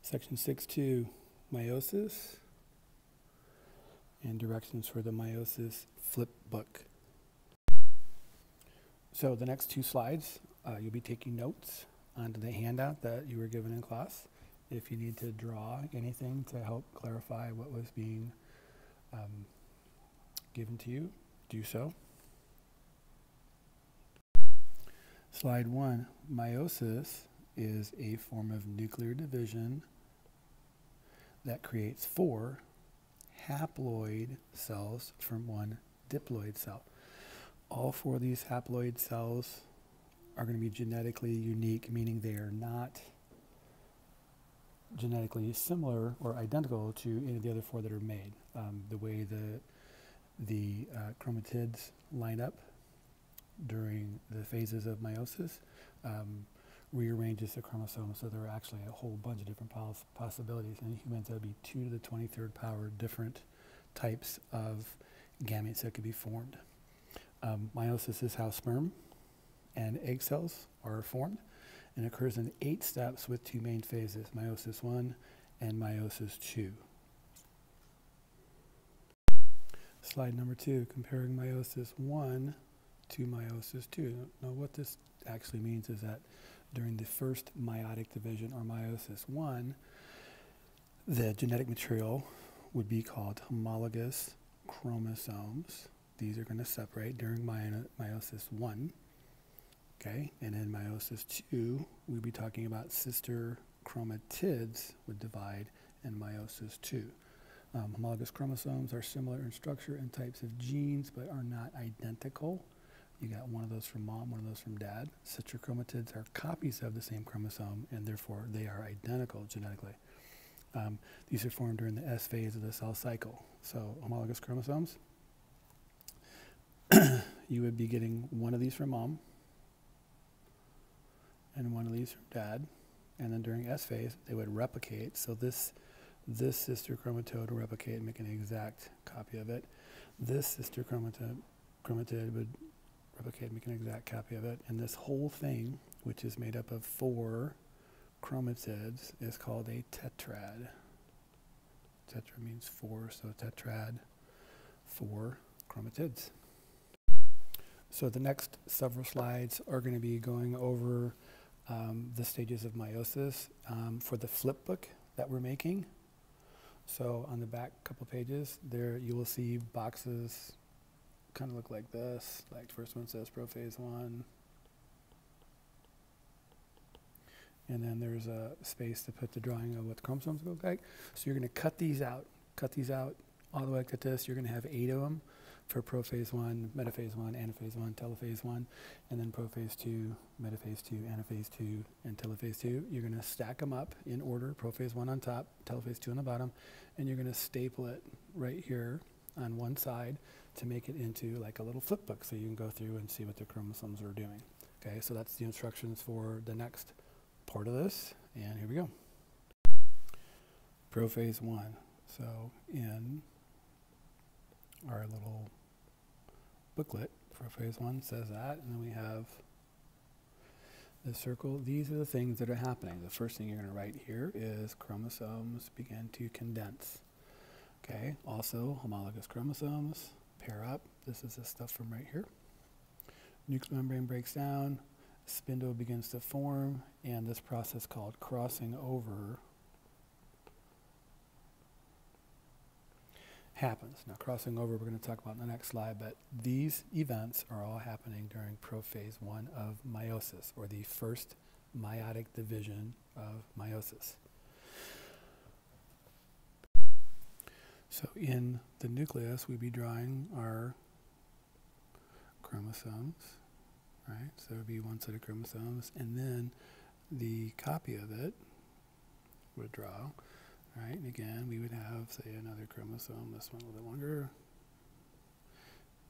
Section 6.2, Meiosis, and directions for the Meiosis flip book. So the next two slides, you'll be taking notes onto the handout that you were given in class. If you need to draw anything to help clarify what was being given to you, do so. Slide 1, meiosis is a form of nuclear division that creates 4 haploid cells from one diploid cell. All 4 of these haploid cells are going to be genetically unique, meaning they are not genetically similar or identical to any of the other 4 that are made. The way the chromatids line up during the phases of meiosis rearranges the chromosomes, so there are actually a whole bunch of different possibilities. In humans, that would be 2 to the 23rd power different types of gametes that could be formed. Meiosis is how sperm and egg cells are formed, and occurs in 8 steps with 2 main phases, meiosis 1 and meiosis 2. Slide number 2, comparing meiosis 1 to meiosis 2. Now what this actually means is that during the first meiotic division, or meiosis 1, the genetic material would be called homologous chromosomes. These are going to separate during meiosis 1. Okay, and in meiosis 2, we'd be talking about sister chromatids would divide in meiosis 2. Homologous chromosomes are similar in structure and types of genes, but are not identical. You got one of those from mom, one of those from dad. Sister chromatids are copies of the same chromosome, and therefore they are identical genetically. These are formed during the S phase of the cell cycle. So homologous chromosomes, you would be getting one of these from mom, and one of these from dad, and then during S phase they would replicate. So this sister chromatid would replicate and make an exact copy of it. This sister chromatid would replicate and make an exact copy of it, and this whole thing, which is made up of 4 chromatids, is called a tetrad. Tetra means 4, so tetrad, 4 chromatids. So the next several slides are going to be going over the stages of meiosis for the flip book that we're making. So on the back couple pages there, you will see boxes kind of look like this. Like the first one says prophase 1, and then there's a space to put the drawing of what the chromosomes look like. So you're going to cut these out all the way to this. You're going to have 8 of them for prophase 1, metaphase 1, anaphase 1, telophase 1, and then prophase 2, metaphase 2, anaphase 2, and telophase 2. You're going to stack them up in order, prophase 1 on top, telophase 2 on the bottom, and you're going to staple it right here on one side to make it into like a little flip book, so you can go through and see what the chromosomes are doing. Okay, so that's the instructions for the next part of this, and here we go. Prophase 1. So in our little booklet, prophase 1 says that, and then we have the circle. These are the things that are happening. The first thing you're going to write here is chromosomes begin to condense. Okay, also homologous chromosomes pair up. This is the stuff from right here. Nuclear membrane breaks down, spindle begins to form, and this process called crossing over happens. Now crossing over we're going to talk about in the next slide, but these events are all happening during prophase 1 of meiosis, or the first meiotic division of meiosis. So in the nucleus we'd be drawing our chromosomes, right? So there would be one set of chromosomes, and then the copy of it would draw. Right, and again, we would have, say, another chromosome, this one a little bit longer,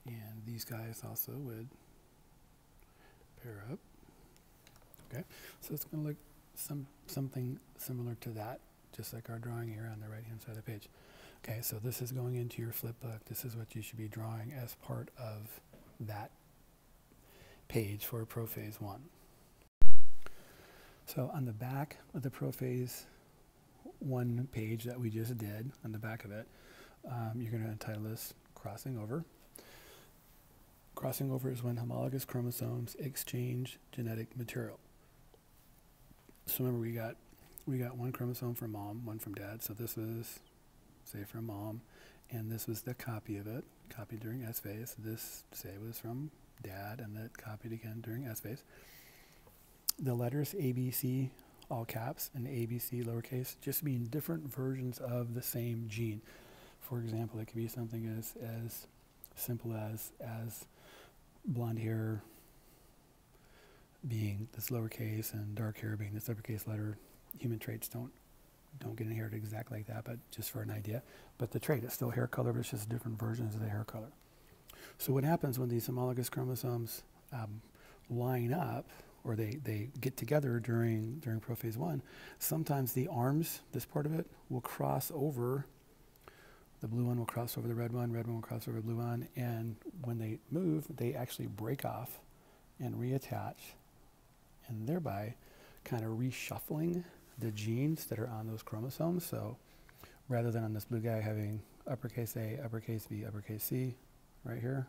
and these guys also would pair up. Okay, so it's going to look something similar to that, just like our drawing here on the right-hand side of the page. Okay, so this is going into your flip book. This is what you should be drawing as part of that page for prophase 1. So on the back of the prophase one page that we just did on the back of it, you're going to entitle this Crossing Over. Crossing over is when homologous chromosomes exchange genetic material. So remember, we got one chromosome from mom, one from dad. So this was, say, from mom, and this was the copy of it, copied during S phase. This, say, was from dad, and that copied again during S phase. The letters ABC, all caps, and ABC, lowercase, just mean different versions of the same gene. For example, it could be something as simple as blonde hair being this lowercase and dark hair being this uppercase letter. Human traits don't get inherited exactly like that, but just for an idea. But the trait is still hair color, but it's just different versions of the hair color. So what happens when these homologous chromosomes line up, or they get together during prophase 1, sometimes the arms, this part of it, will cross over. The blue one will cross over the red one will cross over the blue one, and when they move, they actually break off and reattach, and thereby kind of reshuffling the genes that are on those chromosomes. So rather than on this blue guy having uppercase A, uppercase B, uppercase C right here,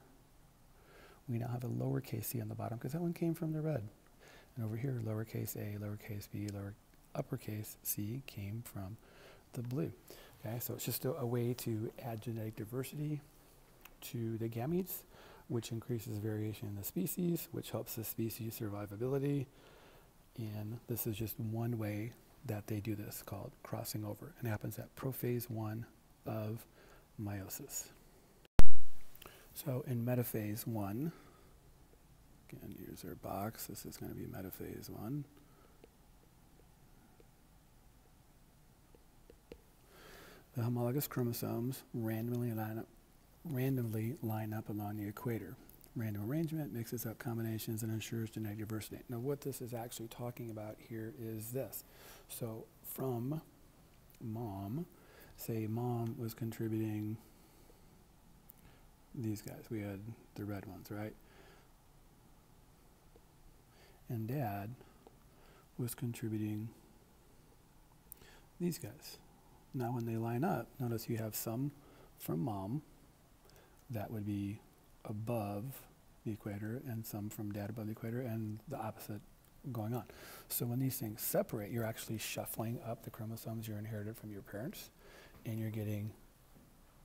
we now have a lowercase c on the bottom because that one came from the red. And over here, lowercase a, lowercase b, uppercase c came from the blue. Okay, so it's just a way to add genetic diversity to the gametes, which increases variation in the species, which helps the species survivability. And this is just one way that they do this, called crossing over. And it happens at prophase 1 of meiosis. So in metaphase 1, again, here's our box. This is going to be metaphase 1. The homologous chromosomes randomly line up along the equator. Random arrangement mixes up combinations and ensures genetic diversity. Now what this is actually talking about here is this. So from mom, say mom was contributing these guys. We had the red ones, right? And dad was contributing these guys. Now when they line up, notice you have some from mom, that would be above the equator, and some from dad above the equator, and the opposite going on. So when these things separate, you're actually shuffling up the chromosomes you inherited from your parents, and you're getting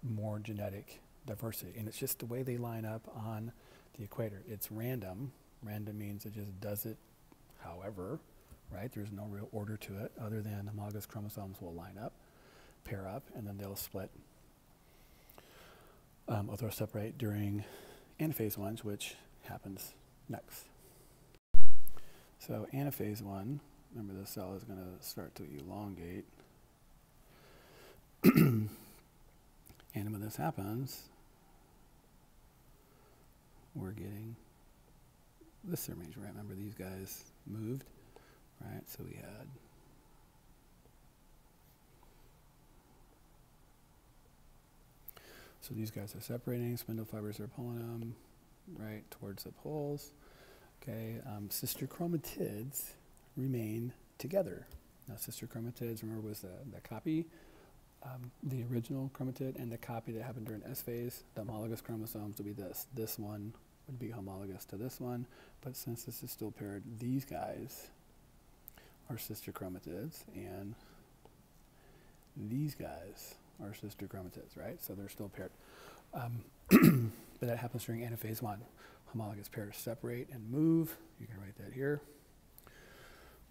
more genetic diversity. And it's just the way they line up on the equator. It's random. Random means it just does it however, right? There's no real order to it other than homologous chromosomes will line up, pair up, and then they'll split, or they'll separate during anaphase 1s, which happens next. So anaphase 1, remember the cell is going to start to elongate. And when this happens, we're getting this arrangement, right? Remember these guys moved, right? So we had so these guys are separating, spindle fibers are pulling them right towards the poles. Okay, sister chromatids remain together. Now sister chromatids, remember, was the copy, the original chromatid, and the copy that happened during S phase. The homologous chromosomes would be this. This one would be homologous to this one, but since this is still paired, these guys are sister chromatids, and these guys are sister chromatids, right? So they're still paired. But that happens during anaphase 1. Homologous pairs separate and move. You can write that here.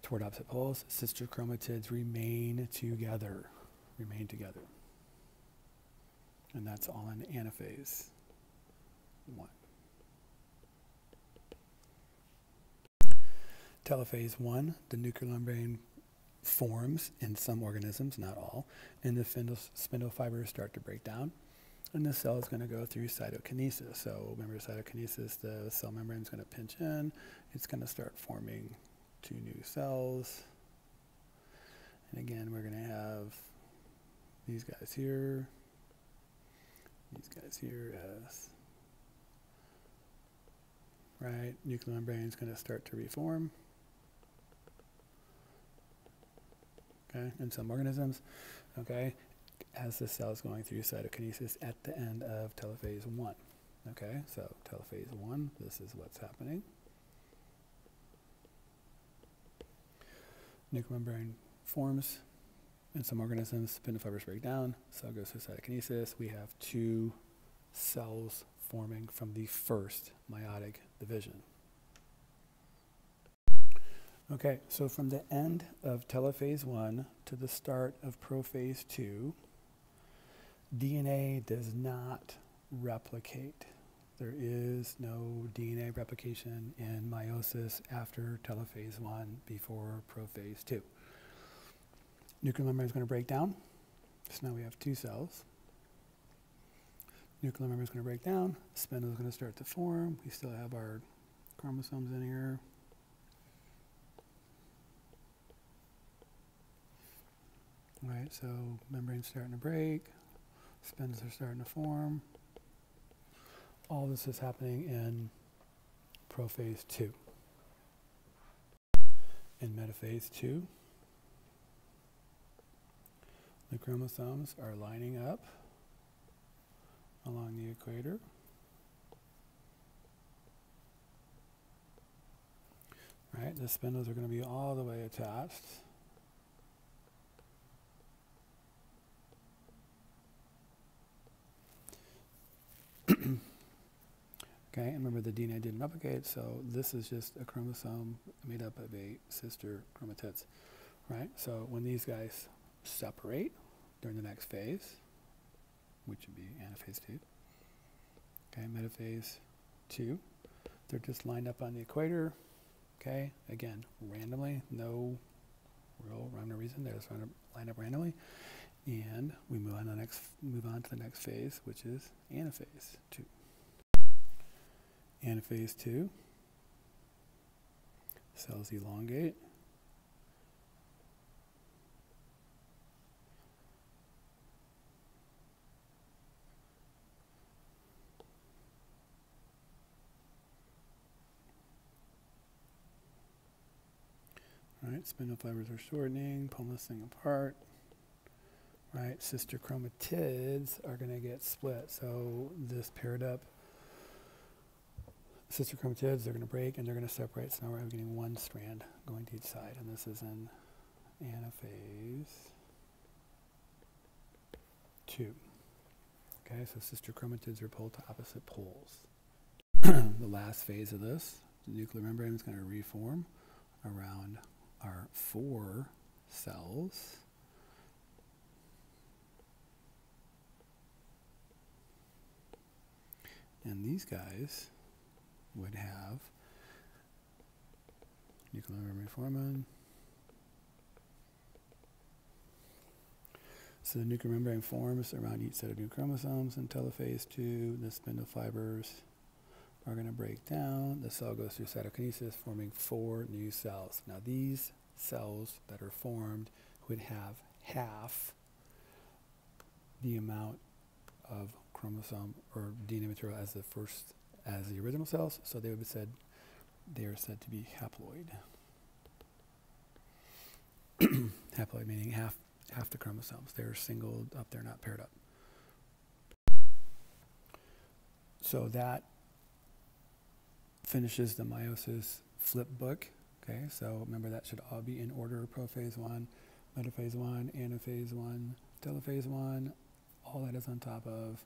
Toward opposite poles, sister chromatids remain together. Remain together. And that's all in anaphase 1. Telophase 1, the nuclear membrane forms in some organisms, not all, and the spindle fibers start to break down. And the cell is going to go through cytokinesis. So remember cytokinesis, the cell membrane is going to pinch in. It's going to start forming 2 new cells. And again, we're going to have these guys here, as, right? Nuclear membrane is going to start to reform. okay, in some organisms, okay, as the cell is going through cytokinesis at the end of telophase 1. Okay, so telophase 1, this is what's happening. Nuclear membrane forms in some organisms, spindle fibers break down, cell goes through cytokinesis. We have 2 cells forming from the first meiotic division. Okay, so from the end of telophase 1 to the start of prophase 2, DNA does not replicate. There is no DNA replication in meiosis after telophase 1 before prophase 2. Nuclear membrane is going to break down. So now we have 2 cells. Nuclear membrane is going to break down. Spindle is going to start to form. We still have our chromosomes in here. All right, so membrane's starting to break. Spindles are starting to form. All this is happening in prophase 2. In metaphase 2, the chromosomes are lining up along the equator. Right, the spindles are going to be all the way attached. Okay, and remember the DNA didn't replicate, so this is just a chromosome made up of 8 sister chromatids, right? So when these guys separate during the next phase, which would be anaphase 2, okay, metaphase 2, they're just lined up on the equator, okay, again, randomly, no real rhyme or reason, they just line up randomly, and we move on to the next phase, which is anaphase 2. Anaphase 2, cells elongate. Right, spindle fibers are shortening, pulling this thing apart. Right, sister chromatids are going to get split. So this paired up sister chromatids, they're going to break and they're going to separate. So now we're getting 1 strand going to each side. And this is in anaphase 2. Okay, so sister chromatids are pulled to opposite poles. The last phase of this, the nuclear membrane is going to reform around our 4 cells. And these guys would have nuclear membrane forming. So the nuclear membrane forms around each set of new chromosomes in telophase 2. The spindle fibers are going to break down. The cell goes through cytokinesis, forming 4 new cells. Now these cells that are formed would have half the amount of chromosome or DNA material as the original cells, so they are said to be haploid. Haploid meaning half the chromosomes. They're singled up, they're not paired up. So that finishes the meiosis flip book. Okay, so remember that should all be in order: prophase 1, metaphase 1, anaphase 1, telophase 1. All that is on top of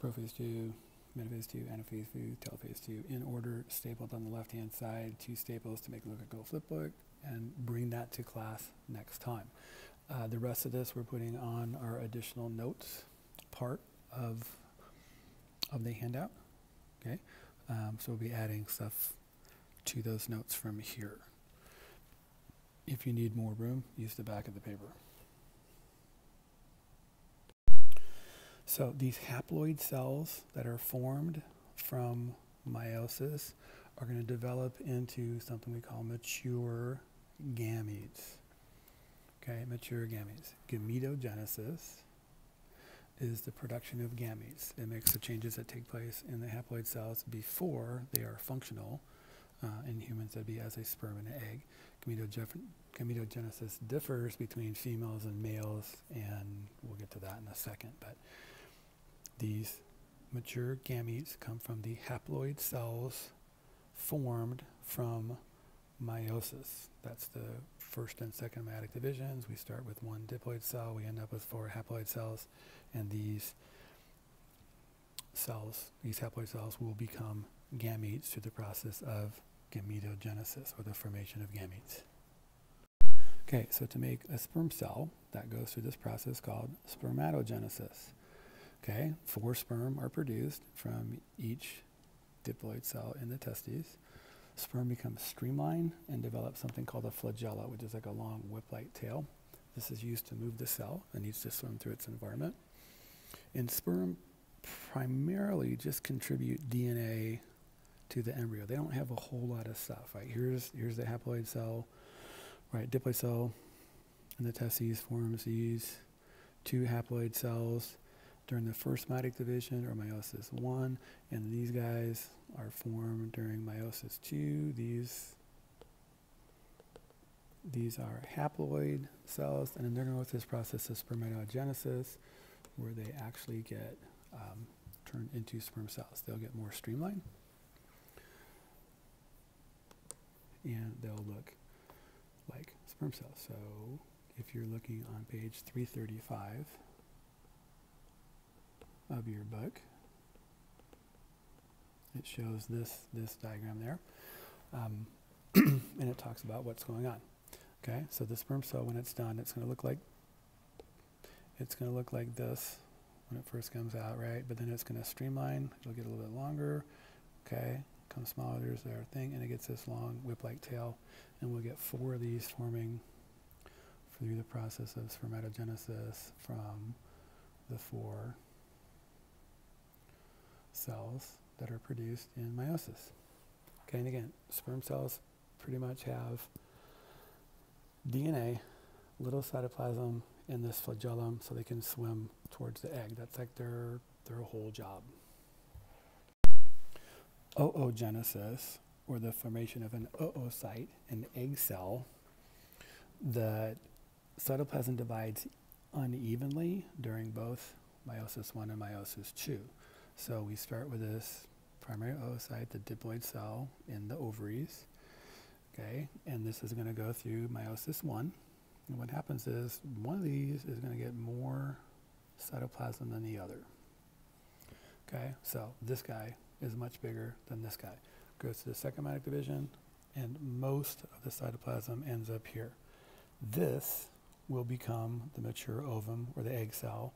prophase 2, metaphase 2, anaphase 2, telophase 2, in order, stapled on the left-hand side, 2 staples to make it look like a flip book, and bring that to class next time. The rest of this we're putting on our additional notes part of the handout. Okay, so we'll be adding stuff to those notes from here. If you need more room, use the back of the paper. So these haploid cells that are formed from meiosis are going to develop into something we call mature gametes. Okay, mature gametes. Gametogenesis is the production of gametes. It makes the changes that take place in the haploid cells before they are functional, In humans, that'd be as a sperm and an egg. Gametogenesis differs between females and males, and we'll get to that in a second. But these mature gametes come from the haploid cells formed from meiosis. That's the first and second meiotic divisions. We start with one diploid cell, we end up with 4 haploid cells, and these haploid cells will become gametes through the process of gametogenesis, or the formation of gametes. Okay, so to make a sperm cell, that goes through this process called spermatogenesis. Okay, 4 sperm are produced from each diploid cell in the testes. Sperm becomes streamlined and develops something called a flagella, which is like a long whip-like tail. This is used to move the cell and needs to swim through its environment. And sperm primarily just contribute DNA to the embryo. They don't have a whole lot of stuff, right? Here's the haploid cell, right? Diploid cell in the testes forms these 2 haploid cells during the first meiotic division, or meiosis 1, and these guys are formed during meiosis 2. These are haploid cells, and then they're going to go through this process of spermatogenesis, where they actually get turned into sperm cells. They'll get more streamlined, and they'll look like sperm cells. So if you're looking on page 335 of your book, it shows this diagram there, and it talks about what's going on. Okay, so the sperm cell, when it's done, it's going to look like this when it first comes out, right? But then it's going to streamline. It'll get a little bit longer. Okay, comes smaller. There's our thing, and it gets this long whip-like tail, and we'll get 4 of these forming through the process of spermatogenesis from the 4 cells that are produced in meiosis. Okay, and again, sperm cells pretty much have DNA, little cytoplasm in this flagellum, so they can swim towards the egg. That's like their whole job. Oogenesis, or the formation of an oocyte, an egg cell. The cytoplasm divides unevenly during both meiosis 1 and meiosis 2. So we start with this primary oocyte, the diploid cell in the ovaries. Okay, and this is going to go through meiosis 1. And what happens is one of these is going to get more cytoplasm than the other. Okay, so this guy is much bigger than this guy. Goes to the second meiotic division, and most of the cytoplasm ends up here. This will become the mature ovum, or the egg cell.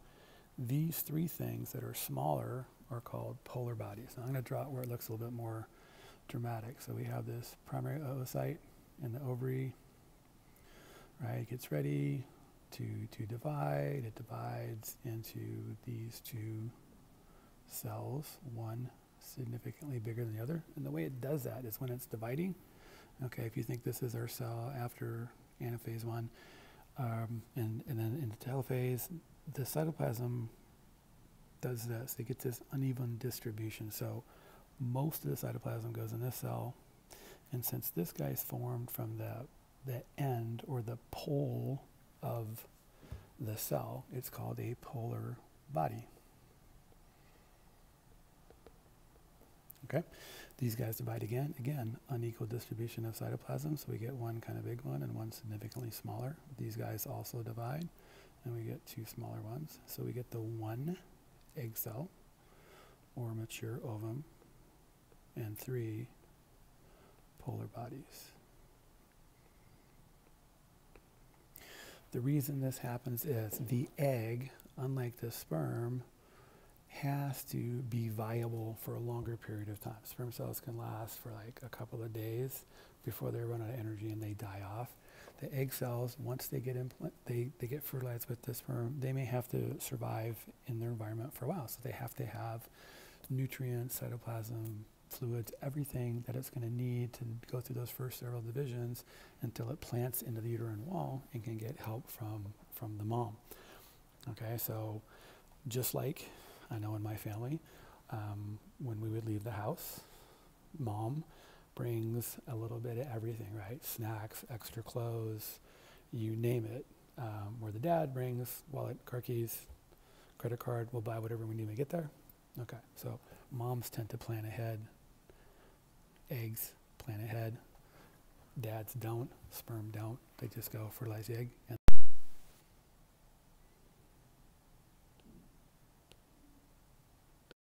These 3 things that are smaller are called polar bodies. Now I'm going to draw it where it looks a little bit more dramatic. So we have this primary oocyte in the ovary, right? It gets ready to divide. It divides into these 2 cells, one significantly bigger than the other. And the way it does that is when it's dividing. Okay, if you think this is our cell after anaphase 1, and then in the telophase, the cytoplasm does this. It gets this uneven distribution. So most of the cytoplasm goes in this cell, and since this guy is formed from the end, or the pole of the cell, it's called a polar body. Okay, these guys divide again, unequal distribution of cytoplasm, so we get one kind of big one and one significantly smaller. These guys also divide, and we get 2 smaller ones. So we get the 1 egg cell, or mature ovum, and 3 polar bodies. The reason this happens is the egg, unlike the sperm, has to be viable for a longer period of time. Sperm cells can last for like a couple of days before they run out of energy and they die off. The egg cells, once they get they get fertilized with the sperm, they may have to survive in their environment for a while. So they have to have nutrients, cytoplasm, fluids, everything that it's going to need to go through those first several divisions until it plants into the uterine wall and can get help from the mom. Okay, so just like I know in my family, when we would leave the house, mom brings a little bit of everything, right? Snacks, extra clothes, you name it. Where the dad brings wallet, car keys, credit card, we'll buy whatever we need to get there. Okay, so moms tend to plan ahead. Eggs, plan ahead. Dads don't, sperm don't. They just go fertilize the egg. And